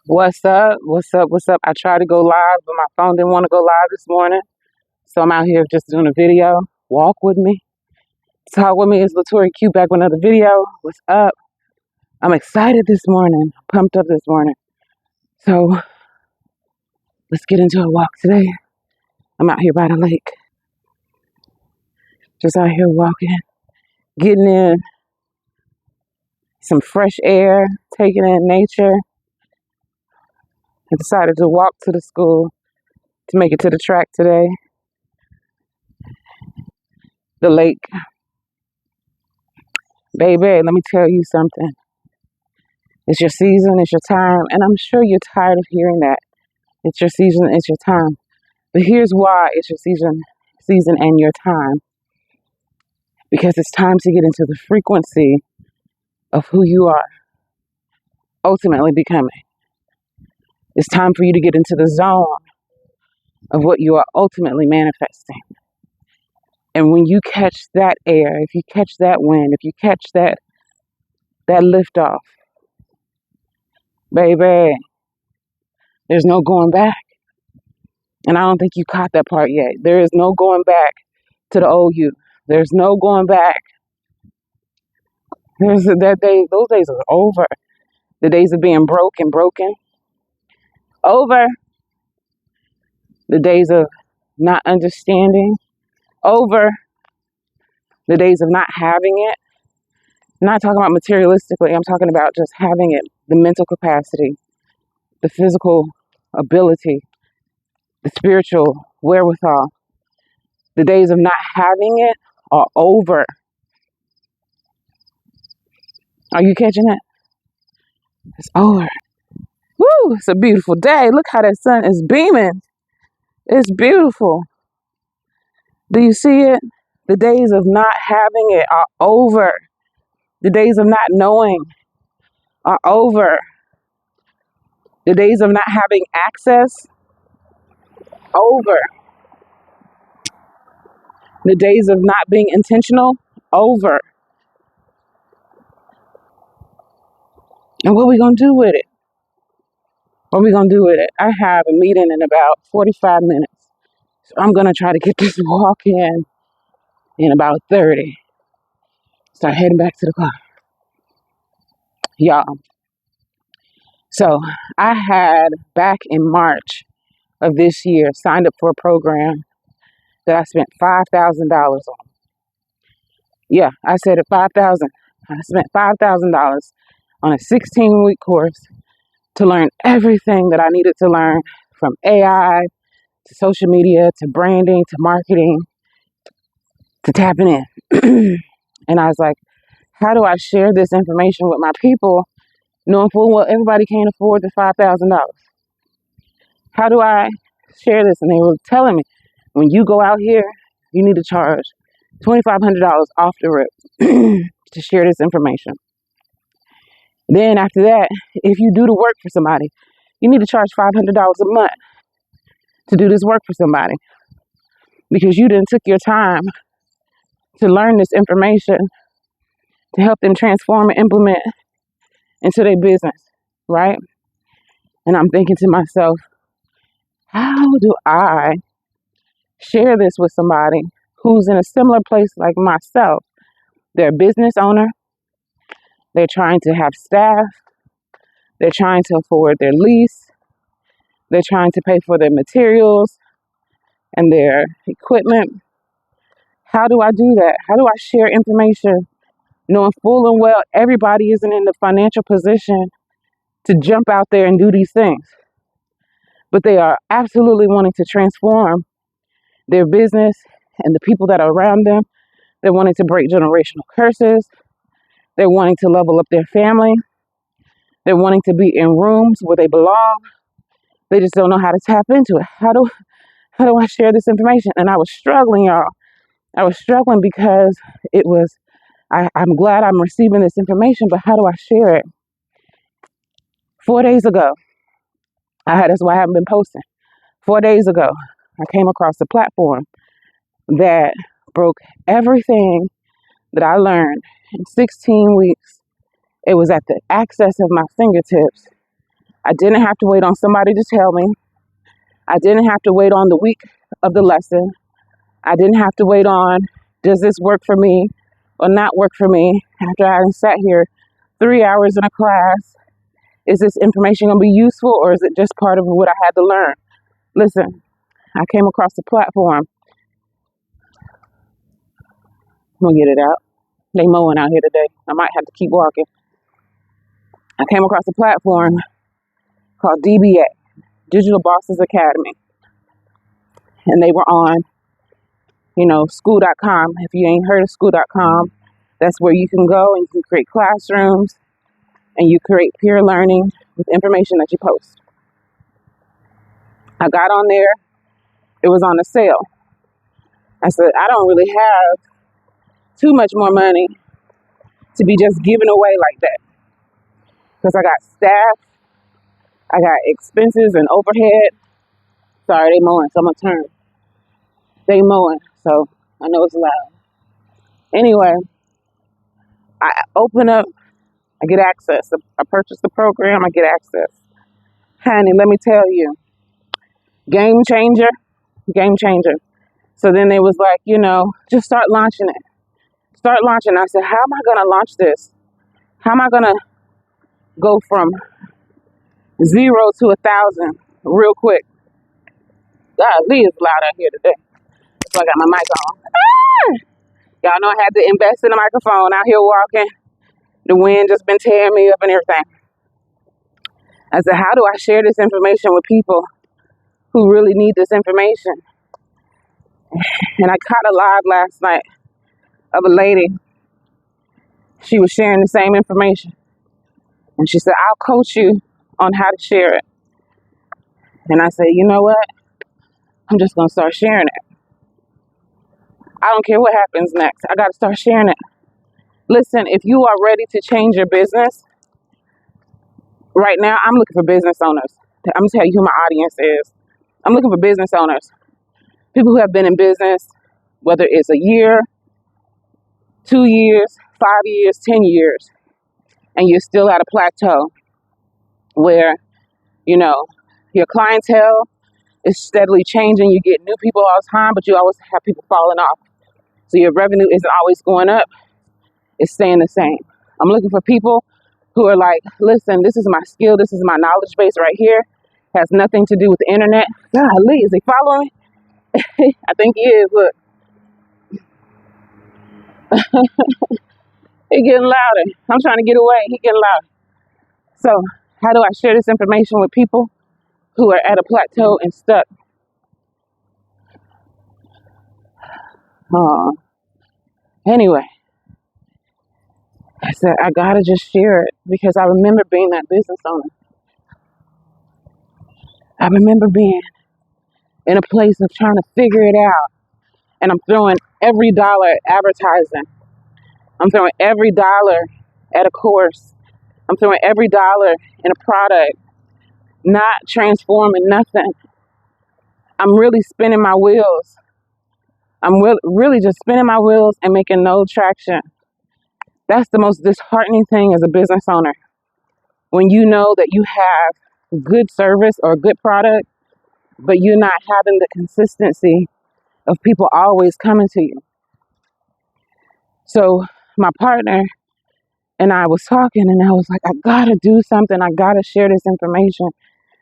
What's up? What's up? What's up? I tried to go live, but my phone didn't want to go live this morning. So I'm out here just doing a video. Walk with me. Talk with me. It's Latoriea Q back with another video. What's up? I'm excited this morning. Pumped up this morning. So let's get into a walk today. I'm out here by the lake. Just out here walking, getting in some fresh air, taking in nature. I decided to walk to the school to make it to the track today. The lake. Baby, let me tell you something. It's your season, it's your time, and I'm sure you're tired of hearing that. It's your season, it's your time. But here's why it's your season and your time. Because it's time to get into the frequency of who you are ultimately becoming. It's time for you to get into the zone of what you are ultimately manifesting. And when you catch that air, if you catch that wind, if you catch that lift off, baby, there's no going back. And I don't think you caught that part yet. There is no going back to the old you. There's no going back. Those days are over. The days of being broken. Over. The days of not understanding. Over. The days of not having it. I'm not talking about materialistically. I'm talking about just having it. The mental capacity. The physical ability. The spiritual wherewithal. The days of not having it are over. Are you catching it? It's over. Woo, it's a beautiful day. Look how that sun is beaming. It's beautiful. Do you see it? The days of not having it are over. The days of not knowing are over. The days of not having access, over. The days of not being intentional, over. And what are we going to do with it? What are we going to do with it? I have a meeting in about 45 minutes. So I'm going to try to get this walk in about 30. Start heading back to the car. Y'all. So I had back in March of this year signed up for a program that I spent $5,000 on. Yeah, I said it, 5,000. I spent $5,000 on a 16-week course to learn everything that I needed to learn, from AI to social media to branding to marketing to tapping in. And I was like, how do I share this information with my people, knowing full well everybody can't afford the $5,000? How do I share this? And they were telling me, when you go out here, you need to charge $2,500 off the rip to share this information. Then after that, if you do the work for somebody, you need to charge $500 a month to do this work for somebody, because you done took your time to learn this information to help them transform and implement into their business, right? And I'm thinking to myself, how do I share this with somebody who's in a similar place like myself? They're a business owner. They're trying to have staff. They're trying to afford their lease. They're trying to pay for their materials and their equipment. How do I do that? How do I share information knowing full and well everybody isn't in the financial position to jump out there and do these things, but they are absolutely wanting to transform their business and the people that are around them? They're wanting to break generational curses. They're wanting to level up their family. They're wanting to be in rooms where they belong. They just don't know how to tap into it. How do I share this information? And I was struggling, y'all. I was struggling because I'm glad I'm receiving this information, but how do I share it? 4 days ago, that's why I haven't been posting. 4 days ago, I came across a platform that broke everything that I learned in 16 weeks. It was at the access of my fingertips I didn't have to wait on somebody to tell me. I didn't have to wait on the week of the lesson. I didn't have to wait on, does this work for me or not work for me after I sat here 3 hours in a class? Is this information going to be useful, or is it just part of what I had to learn? Listen, I came across a platform. I'm going to get it out. They mowing out here today. I might have to keep walking. I came across a platform called DBA, Digital Bosses Academy. And they were on, school.com. If you ain't heard of school.com, that's where you can go and you can create classrooms and you create peer learning with information that you post. I got on there. It was on a sale. I said, I don't really have too much more money to be just giving away like that. Because I got staff, I got expenses and overhead. Sorry, they mowing, so I'm going to turn. They mowing, so I know it's loud. Anyway, I open up, I get access. I purchase the program, I get access. Honey, let me tell you, game changer. So then they was like, just start launching it. Start launching. I said, how am I going to launch this? How am I going to go from 0 to 1,000 real quick? Golly, it's loud out here today. So I got my mic on. Y'all know I had to invest in a microphone out here walking. The wind just been tearing me up and everything. I said, how do I share this information with people who really need this information? And I caught a live last night of a lady. She was sharing the same information. And she said, I'll coach you on how to share it. And I said, you know what? I'm just going to start sharing it. I don't care what happens next. I got to start sharing it. Listen, if you are ready to change your business, right now, I'm looking for business owners. I'm going to tell you who my audience is. I'm looking for business owners. People who have been in business, whether it's a year, 2 years, 5 years, 10 years, and you're still at a plateau where, your clientele is steadily changing. You get new people all the time, but you always have people falling off. So your revenue isn't always going up. It's staying the same. I'm looking for people who are like, listen, this is my skill. This is my knowledge base right here. Has nothing to do with the internet. Golly, is he following? I think he is. Look. It's getting louder. I'm trying to get away. He getting louder. So how do I share this information with people who are at a plateau and stuck? Anyway, I said, I gotta just share it because I remember being that business owner. I remember being in a place of trying to figure it out. And I'm throwing every dollar at advertising. I'm throwing every dollar at a course. I'm throwing every dollar in a product, not transforming nothing. I'm really spinning my wheels. I'm really just spinning my wheels and making no traction. That's the most disheartening thing as a business owner. When you know that you have good service or good product, but you're not having the consistency of people always coming to you. So my partner and I was talking and I was like, I gotta do something. I gotta share this information.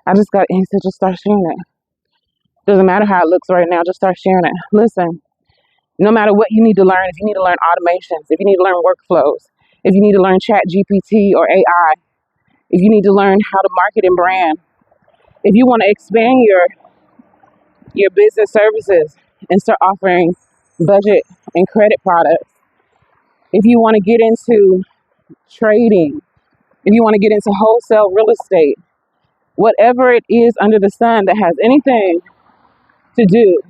He said, just start sharing it. Doesn't matter how it looks right now, just start sharing it. Listen, no matter what you need to learn, if you need to learn automations, if you need to learn workflows, if you need to learn chat GPT or AI, if you need to learn how to market and brand, if you want to expand your business services and start offering budget and credit products, if you want to get into trading, if you want to get into wholesale real estate, whatever it is under the sun that has anything to do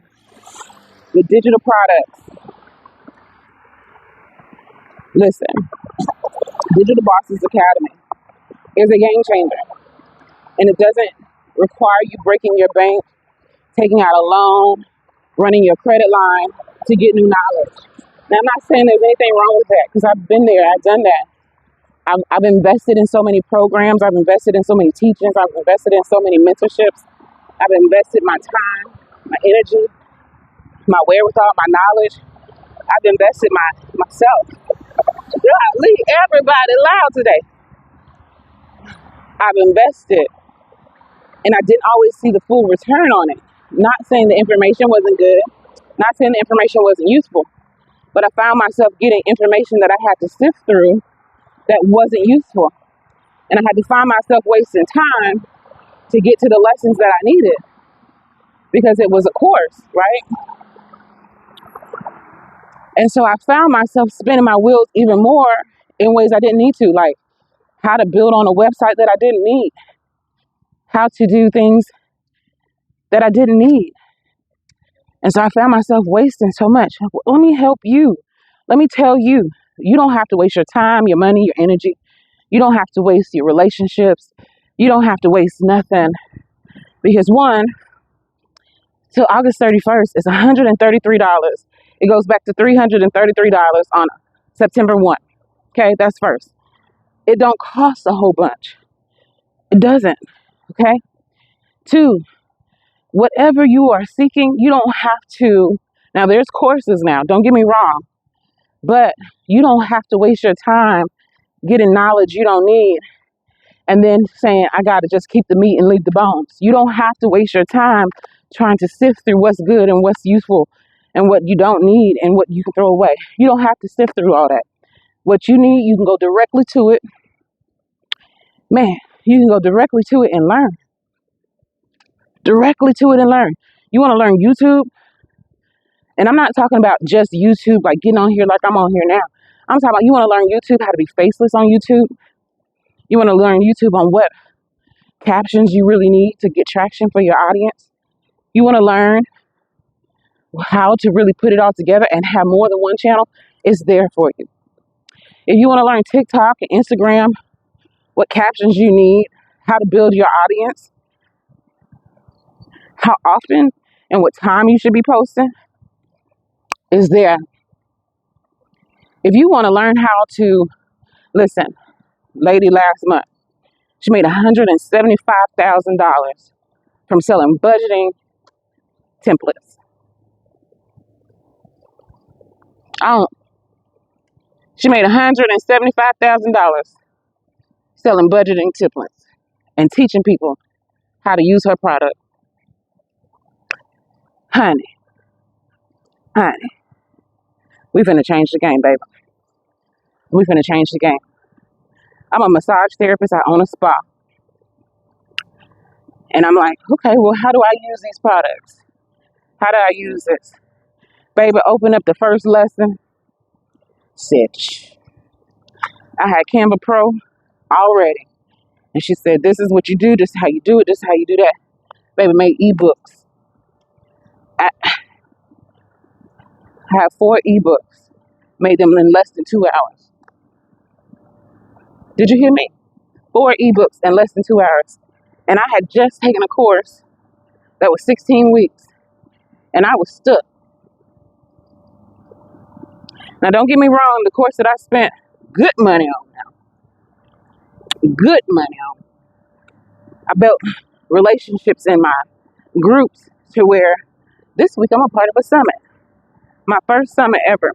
with digital products, listen, Digital Bosses Academy is a game changer. And it doesn't require you breaking your bank, taking out a loan, running your credit line to get new knowledge. Now, I'm not saying there's anything wrong with that because I've been there, I've done that. I've invested in so many programs. I've invested in so many teachings. I've invested in so many mentorships. I've invested my time, my energy, my wherewithal, my knowledge. I've invested myself. Golly, everybody loud today. I've invested, and I didn't always see the full return on it. Not saying the information wasn't good, not saying the information wasn't useful, but I found myself getting information that I had to sift through that wasn't useful. And I had to find myself wasting time to get to the lessons that I needed because it was a course, right? And so I found myself spinning my wheels even more in ways I didn't need to, like how to build on a website that I didn't need, how to do things that I didn't need. And so I found myself wasting so much. Let me help you. Let me tell you, you don't have to waste your time, your money, your energy. You don't have to waste your relationships. You don't have to waste nothing. Because one, till August 31st, it's $133. It goes back to $333 on September 1. Okay, that's first. It don't cost a whole bunch. It doesn't. Okay. Two, whatever you are seeking, you don't have to. Now, there's courses now. Don't get me wrong. But you don't have to waste your time getting knowledge you don't need and then saying, I got to just keep the meat and leave the bones. You don't have to waste your time trying to sift through what's good and what's useful and what you don't need and what you can throw away. You don't have to sift through all that. What you need, you can go directly to it. Man, you can go directly to it and learn. Directly to it and learn. You want to learn YouTube? And I'm not talking about just YouTube, like getting on here like I'm on here now. I'm talking about you want to learn YouTube, how to be faceless on YouTube. You want to learn YouTube on what captions you really need to get traction for your audience. You want to learn how to really put it all together and have more than one channel. It's there for you. If you want to learn TikTok and Instagram, what captions you need, how to build your audience, how often and what time you should be posting, is there. If you want to learn how to, listen, lady last month, she made $175,000 from selling budgeting templates. She made $175,000 selling budgeting templates and teaching people how to use her product. Honey, we finna change the game, baby. We finna change the game. I'm a massage therapist. I own a spa. And I'm like, okay, well, how do I use these products? How do I use this? Baby, open up the first lesson. Said, shh. I had Canva Pro already. And she said, this is what you do. This is how you do it. This is how you do that. Baby, made ebooks. I had 4 ebooks. Made them in less than 2 hours. Did you hear me? 4 ebooks in less than 2 hours. And I had just taken a course that was 16 weeks. And I was stuck. Now, don't get me wrong. The course that I spent good money on now. Good money on. I built relationships in my groups to where this week I'm a part of a summit. My first summit ever.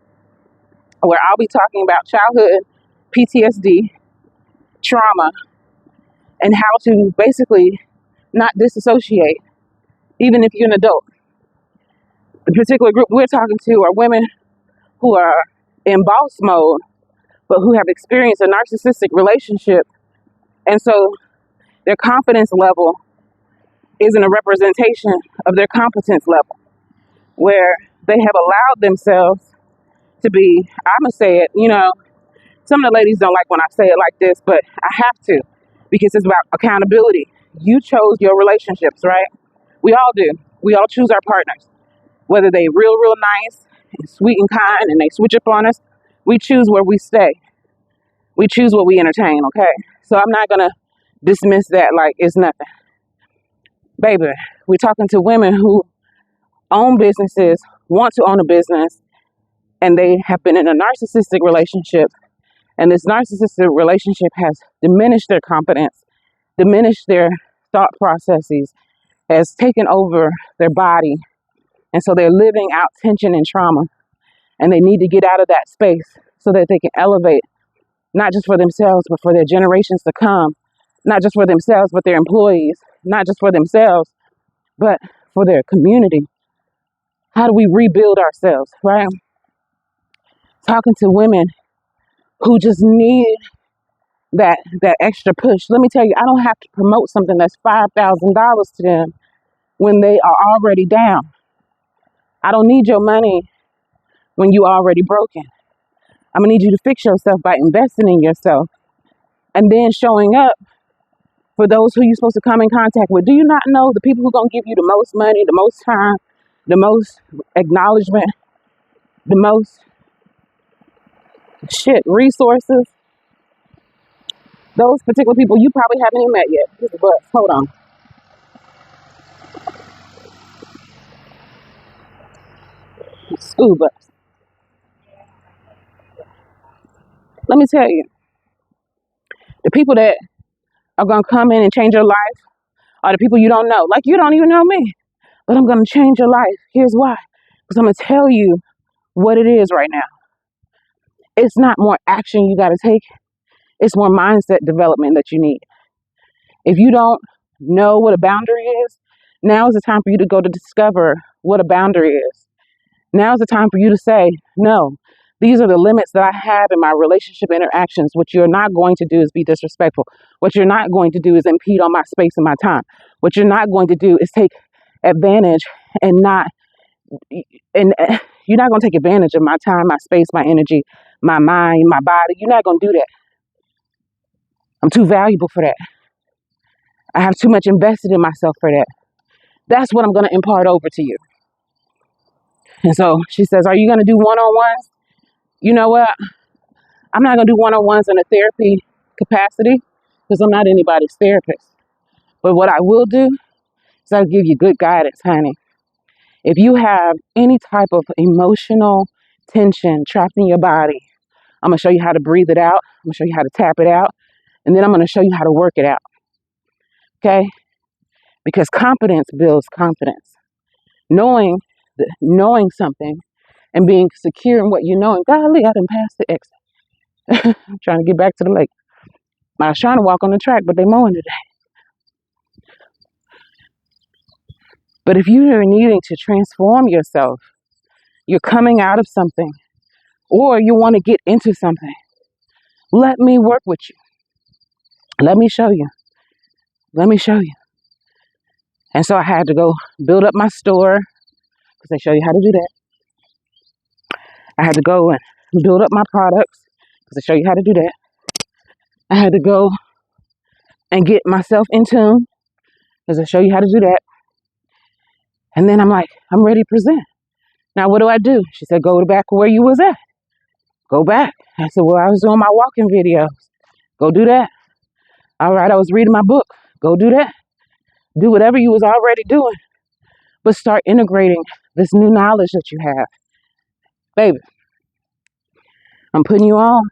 Where I'll be talking about childhood PTSD, trauma, and how to basically not disassociate, even if you're an adult. The particular group we're talking to are women who are in boss mode, but who have experienced a narcissistic relationship. And so their confidence level isn't a representation of their competence level, where they have allowed themselves to be, I'm going to say it, some of the ladies don't like when I say it like this, but I have to, because it's about accountability. You chose your relationships, right? We all do. We all choose our partners, whether they real nice and sweet and kind and they switch up on us. We choose where we stay. We choose what we entertain, okay? So I'm not going to dismiss that like it's nothing. Baby, we're talking to women who own businesses, want to own a business, and they have been in a narcissistic relationship And this narcissistic relationship has diminished their competence, diminished their thought processes, has taken over their body. And so they're living out tension and trauma. And they need to get out of that space so that they can elevate, not just for themselves, but for their generations to come. Not just for themselves, but their employees. Not just for themselves, but for their community. How do we rebuild ourselves, right? Talking to women who just need that extra push. Let me tell you, I don't have to promote something that's $5,000 to them when they are already down. I don't need your money when you already broken. I'm gonna need you to fix yourself by investing in yourself and then showing up for those who you're supposed to come in contact with. Do you not know the people who are gonna give you the most money, the most time, the most acknowledgement, the most resources? Those particular people you probably haven't even met yet. Here's the bus. Hold on. School bus. Let me tell you, the people that are gonna come in and change your life are the people you don't know. Like, you don't even know me, but I'm gonna change your life. Here's why. Because I'm gonna tell you what it is right now. It's not more action you gotta take. It's more mindset development that you need. If you don't know what a boundary is, now is the time for you to go to discover what a boundary is. Now is the time for you to say, no, these are the limits that I have in my relationship interactions. What you're not going to do is be disrespectful. What you're not going to do is impede on my space and my time. What you're not going to do is take advantage and you're not going to take advantage of my time, my space, my energy, my mind, my body. You're not going to do that. I'm too valuable for that. I have too much invested in myself for that. That's what I'm going to impart over to you. And so she says, are you going to do one-on-ones? You know what? I'm not going to do one-on-ones in a therapy capacity because I'm not anybody's therapist. But what I will do is I'll give you good guidance, honey. If you have any type of emotional tension trapped in your body, I'm going to show you how to breathe it out. I'm going to show you how to tap it out. And then I'm going to show you how to work it out. Okay? Because competence builds confidence. Knowing something and being secure in what you know. And golly, I done passed the exit. I'm trying to get back to the lake. I was trying to walk on the track, but they mowing today. But if you are needing to transform yourself, you're coming out of something, or you want to get into something, let me work with you. Let me show you. Let me show you. And so I had to go build up my store because they show you how to do that. I had to go and build up my products because they show you how to do that. I had to go and get myself in tune because they show you how to do that. And then I'm like, I'm ready to present. Now, what do? She said, go back where you was at. Go back. I said, well, I was doing my walking videos. Go do that. All right, I was reading my book. Go do that. Do whatever you was already doing. But start integrating this new knowledge that you have. Baby, I'm putting you on.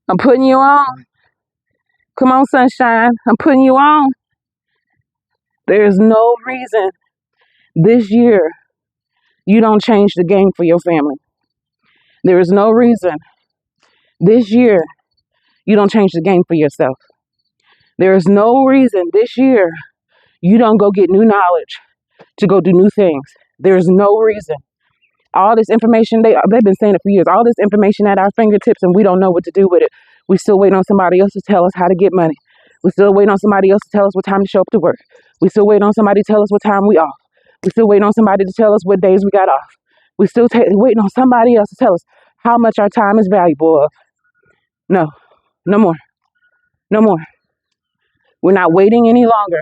I'm putting you on. Come on, sunshine. I'm putting you on. There's no reason this year you don't change the game for your family. There is no reason this year you don't change the game for yourself. There is no reason this year you don't go get new knowledge to go do new things. There is no reason. All this information, they've been saying it for years, all this information at our fingertips and we don't know what to do with it. We still waiting on somebody else to tell us how to get money. We still waiting on somebody else to tell us what time to show up to work. We still waiting on somebody to tell us what time we off. We still waiting on somebody to tell us what days we got off. We still waiting on somebody else to tell us how much our time is valuable of. No, no more. No more. We're not waiting any longer.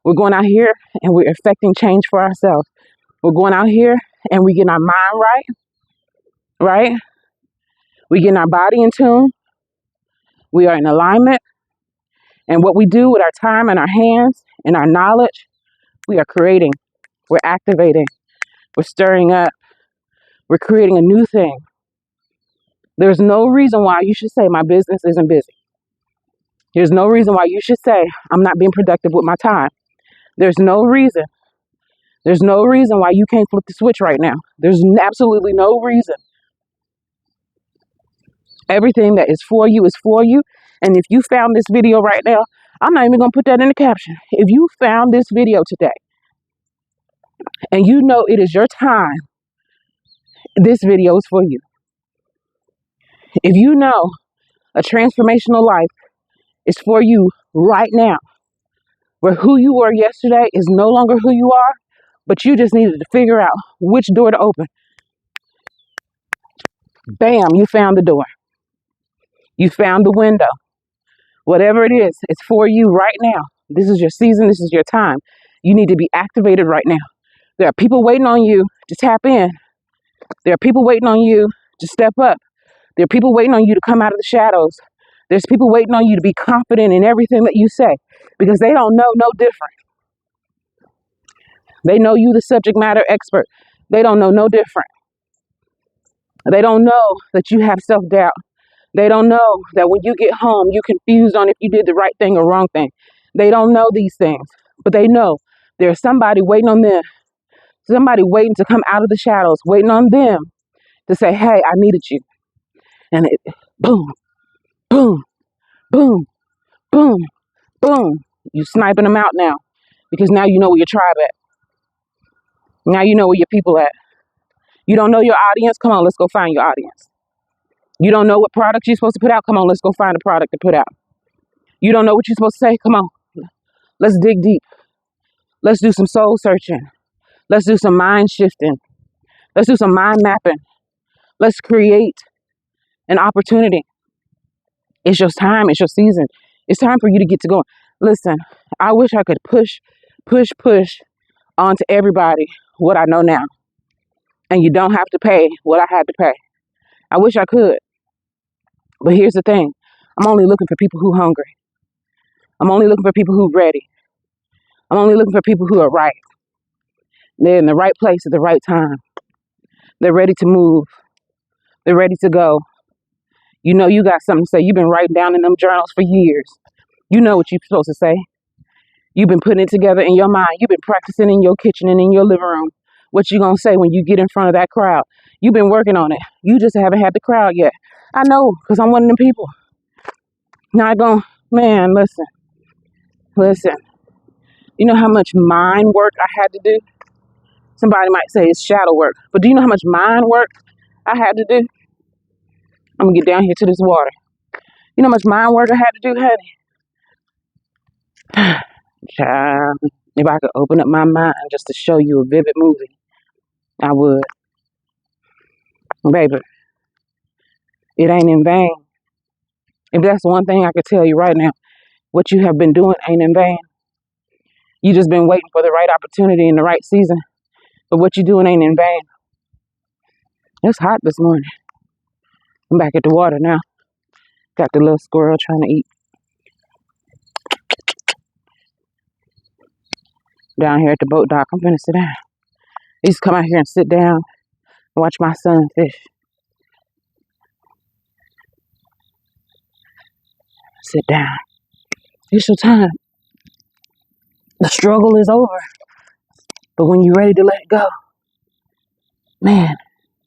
We're going out here and we're effecting change for ourselves. We're going out here and we're getting our mind right? We're getting our body in tune. We are in alignment. And what we do with our time and our hands and our knowledge, we are creating. We're activating. We're stirring up. We're creating a new thing. There's no reason why you should say my business isn't busy. There's no reason why you should say I'm not being productive with my time. There's no reason. There's no reason why you can't flip the switch right now. There's absolutely no reason. Everything that is for you is for you. And if you found this video right now, I'm not even going to put that in the caption. If you found this video today and you know it is your time, this video is for you. If you know a transformational life is for you right now, where who you were yesterday is no longer who you are, but you just needed to figure out which door to open. Bam, you found the door. You found the window. Whatever it is, it's for you right now. This is your season. This is your time. You need to be activated right now. There are people waiting on you to tap in. There are people waiting on you to step up. There are people waiting on you to come out of the shadows. There's people waiting on you to be confident in everything that you say because they don't know no different. They know you the subject matter expert. They don't know no different. They don't know that you have self-doubt. They don't know that when you get home, you're confused on if you did the right thing or wrong thing. They don't know these things, but they know there's somebody waiting on them, somebody waiting to come out of the shadows, waiting on them to say, hey, I needed you. And it, boom, boom, boom, boom, boom. You sniping them out now because now you know where your tribe at. Now you know where your people at. You don't know your audience? Come on, let's go find your audience. You don't know what product you're supposed to put out? Come on, let's go find a product to put out. You don't know what you're supposed to say? Come on, let's dig deep. Let's do some soul searching. Let's do some mind shifting. Let's do some mind mapping. Let's create an opportunity. It's your time. It's your season. It's time for you to get to going. Listen, I wish I could push onto everybody what I know now. And you don't have to pay what I had to pay. I wish I could. But here's the thing. I'm only looking for people who are hungry. I'm only looking for people who are ready. I'm only looking for people who are right. They're in the right place at the right time. They're ready to move. They're ready to go. You know you got something to say. You've been writing down in them journals for years. You know what you're supposed to say. You've been putting it together in your mind. You've been practicing in your kitchen and in your living room. What you gonna say when you get in front of that crowd? You've been working on it. You just haven't had the crowd yet. I know, because I'm one of them people. Not going, man, listen. You know how much mind work I had to do? Somebody might say it's shadow work, but do you know how much mind work I had to do? I'm gonna get down here to this water. You know how much mind work I had to do, honey? Child, if I could open up my mind just to show you a vivid movie, I would. Baby, it ain't in vain. If that's one thing I could tell you right now, what you have been doing ain't in vain. You just been waiting for the right opportunity in the right season. But what you doing ain't in vain. It's hot this morning. I'm back at the water now. Got the little squirrel trying to eat. Down here at the boat dock, I'm finna sit down. I used to come out here and sit down and watch my son fish. Sit down. It's your time. The struggle is over. But when you're ready to let it go, man,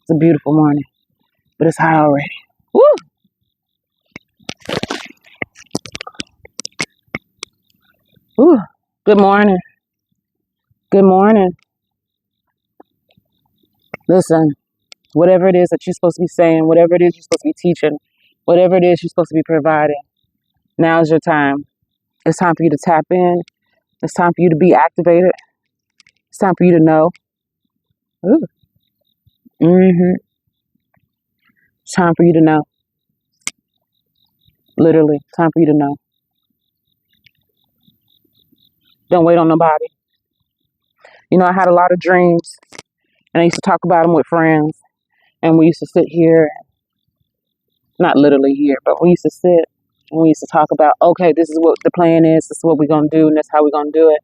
it's a beautiful morning. But it's hot already. Woo! Woo! Good morning. Good morning. Listen, whatever it is that you're supposed to be saying, whatever it is you're supposed to be teaching, whatever it is you're supposed to be providing, now's your time. It's time for you to tap in. It's time for you to be activated. It's time for you to know. Ooh. It's time for you to know. Literally, it's time for you to know. Don't wait on nobody. You know, I had a lot of dreams, and I used to talk about them with friends, and we used to sit here, not literally here, but we used to sit, and we used to talk about, okay, this is what the plan is, this is what we're going to do, and this is how we're going to do it.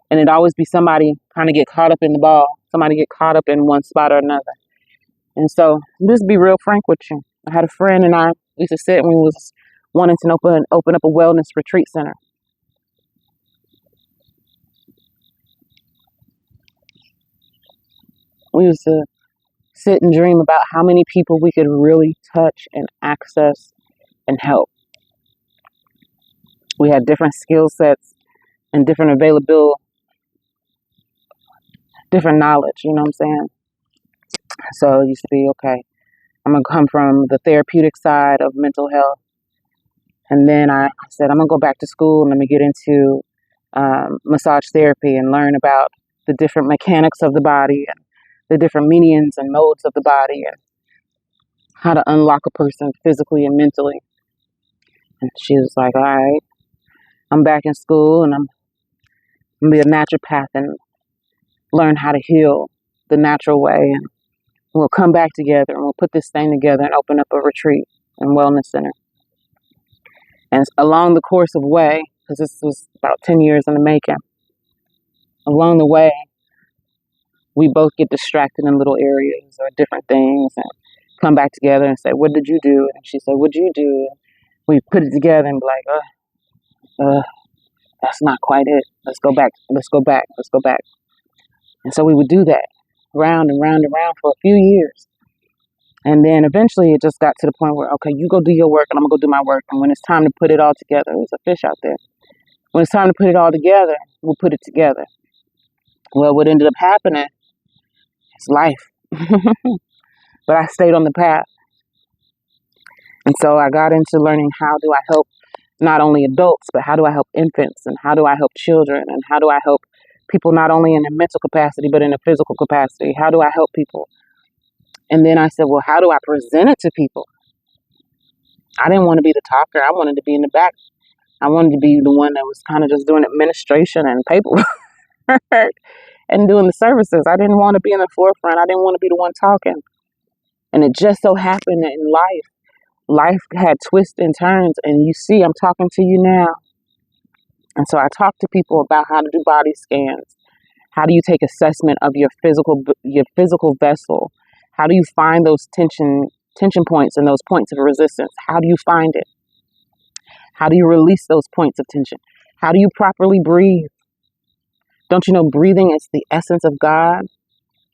And it'd always be somebody kind of get caught up in the ball, somebody get caught up in one spot or another. And so, just be real frank with you. I had a friend and I used to sit when we was wanting to open up a wellness retreat center. We used to sit and dream about how many people we could really touch and access and help. We had different skill sets and different available, different knowledge, you know what I'm saying? So it used to be, okay, I'm going to come from the therapeutic side of mental health. And then I said, I'm going to go back to school and let me get into massage therapy and learn about the different mechanics of the body and the different medians and modes of the body and how to unlock a person physically and mentally. And she was like, all right, I'm back in school and I'm going to be a naturopath and learn how to heal the natural way. And we'll come back together and we'll put this thing together and open up a retreat and wellness center. And along the course of way, because this was about 10 years in the making, along the way, we both get distracted in little areas or different things and come back together and say, what did you do? And she said, what did you do? And we put it together and be like, that's not quite it. Let's go back. And so we would do that round and round and round for a few years. And then eventually it just got to the point where, okay, you go do your work and I'm going to go do my work. And when it's time to put it all together, there's a fish out there. When it's time to put it all together, we'll put it together. Well, what ended up happening is life. But I stayed on the path. And so I got into learning how do I help not only adults, but how do I help infants and how do I help children and how do I help people not only in a mental capacity, but in a physical capacity? How do I help people? And then I said, well, how do I present it to people? I didn't want to be the talker. I wanted to be in the back. I wanted to be the one that was kind of just doing administration and paperwork and doing the services. I didn't want to be in the forefront. I didn't want to be the one talking. And it just so happened that in life had twists and turns. And you see, I'm talking to you now. And so I talk to people about how to do body scans. How do you take assessment of your physical vessel? How do you find those tension points and those points of resistance? How do you find it? How do you release those points of tension? How do you properly breathe? Don't you know breathing is the essence of God?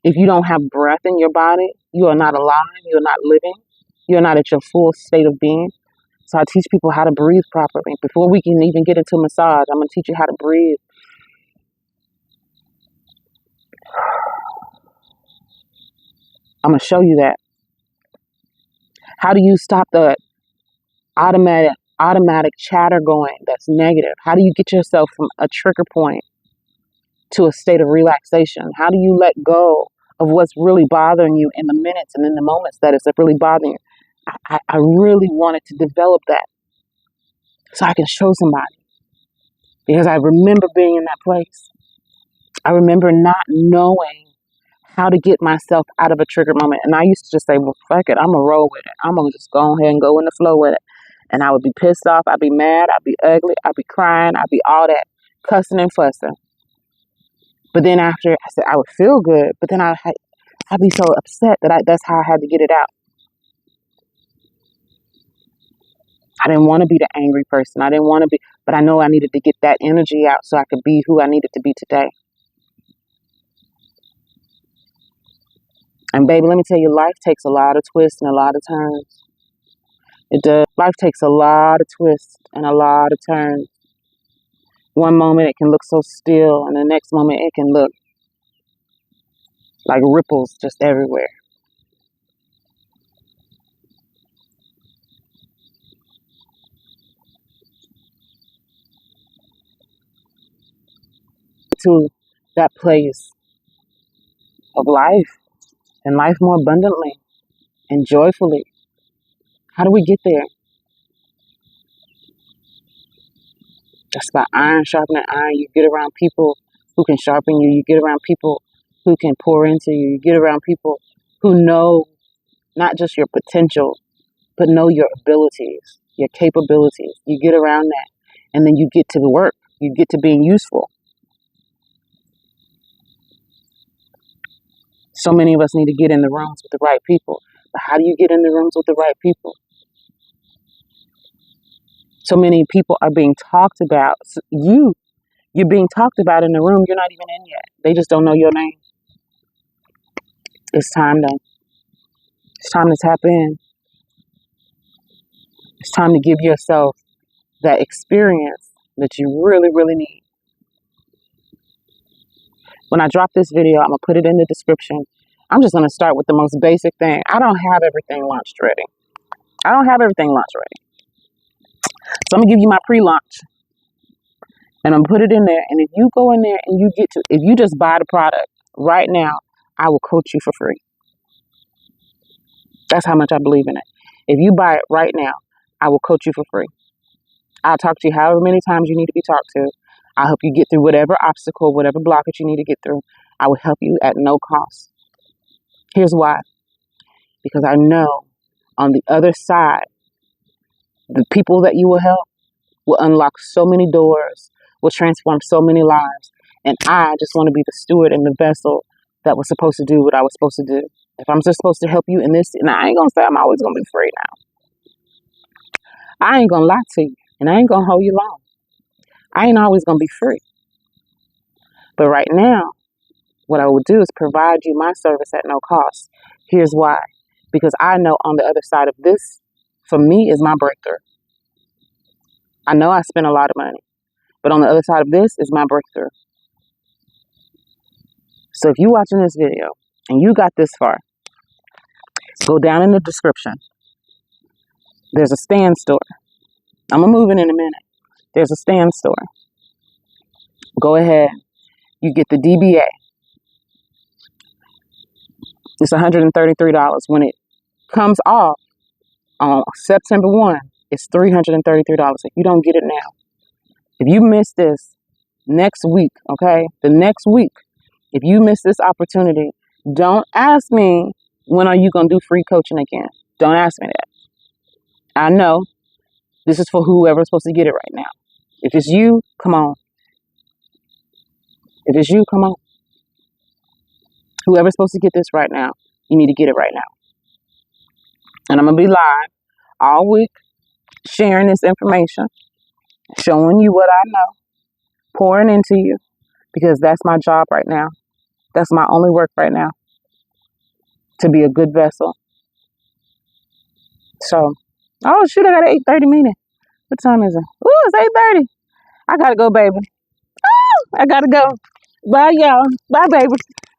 If you don't have breath in your body, you are not alive, you're not living, you're not at your full state of being. So I teach people how to breathe properly. Before we can even get into massage, I'm going to teach you how to breathe. I'm going to show you that. How do you stop the automatic chatter going that's negative? How do you get yourself from a trigger point to a state of relaxation? How do you let go of what's really bothering you in the minutes and in the moments that it's really bothering you? I really wanted to develop that so I can show somebody, because I remember being in that place. I remember not knowing how to get myself out of a trigger moment. And I used to just say, well, fuck it, I'm going to roll with it. I'm going to just go ahead and go in the flow with it. And I would be pissed off. I'd be mad. I'd be ugly. I'd be crying. I'd be all that cussing and fussing. But then after, I said I would feel good. But then I'd be so upset that that's how I had to get it out. I didn't want to be the angry person. I didn't want to be, but I know I needed to get that energy out so I could be who I needed to be today. And baby, let me tell you, life takes a lot of twists and a lot of turns. It does. Life takes a lot of twists and a lot of turns. One moment it can look so still, and the next moment it can look like ripples just everywhere. To that place of life and life more abundantly and joyfully. How do we get there? Just by iron sharpening iron. You get around people who can sharpen you. You get around people who can pour into you. You get around people who know not just your potential, but know your abilities, your capabilities. You get around that, and then you get to the work. You get to being useful. So many of us need to get in the rooms with the right people. But how do you get in the rooms with the right people? So many people are being talked about. You're being talked about in the room you're not even in yet. They just don't know your name. It's time though. It's time to tap in. It's time to give yourself that experience that you really, really need. When I drop this video, I'm going to put it in the description. I'm just going to start with the most basic thing. I don't have everything launched ready. I don't have everything launched ready. So I'm going to give you my pre-launch. And I'm going to put it in there. And if you go in there and if you just buy the product right now, I will coach you for free. That's how much I believe in it. If you buy it right now, I will coach you for free. I'll talk to you however many times you need to be talked to. I'll help you get through whatever obstacle, whatever blockage you need to get through. I will help you at no cost. Here's why. Because I know on the other side, the people that you will help will unlock so many doors, will transform so many lives. And I just want to be the steward and the vessel that was supposed to do what I was supposed to do. If I'm just supposed to help you in this, and I ain't going to say I'm always going to be free now. I ain't going to lie to you, and I ain't going to hold you long. I ain't always going to be free. But right now, what I will do is provide you my service at no cost. Here's why. Because I know on the other side of this, for me, is my breakthrough. I know I spent a lot of money, but on the other side of this is my breakthrough. So if you're watching this video and you got this far, go down in the description. There's a stand store. I'm going to move it in a minute. There's a stand store. Go ahead. You get the DBA. It's $133. When it comes off on September 1, it's $333 if you don't get it now. If you miss this next week, okay, the next week, if you miss this opportunity, don't ask me when are you going to do free coaching again. Don't ask me that. I know this is for whoever's supposed to get it right now. If it's you, come on. If it's you, come on. Whoever's supposed to get this right now, you need to get it right now. And I'm going to be live all week sharing this information, showing you what I know, pouring into you, because that's my job right now. That's my only work right now, to be a good vessel. So, oh shoot, I got an 8:30 meeting. What time is it? Ooh, it's 8:30. I got to go, baby. I got to go. Bye, y'all. Bye, baby.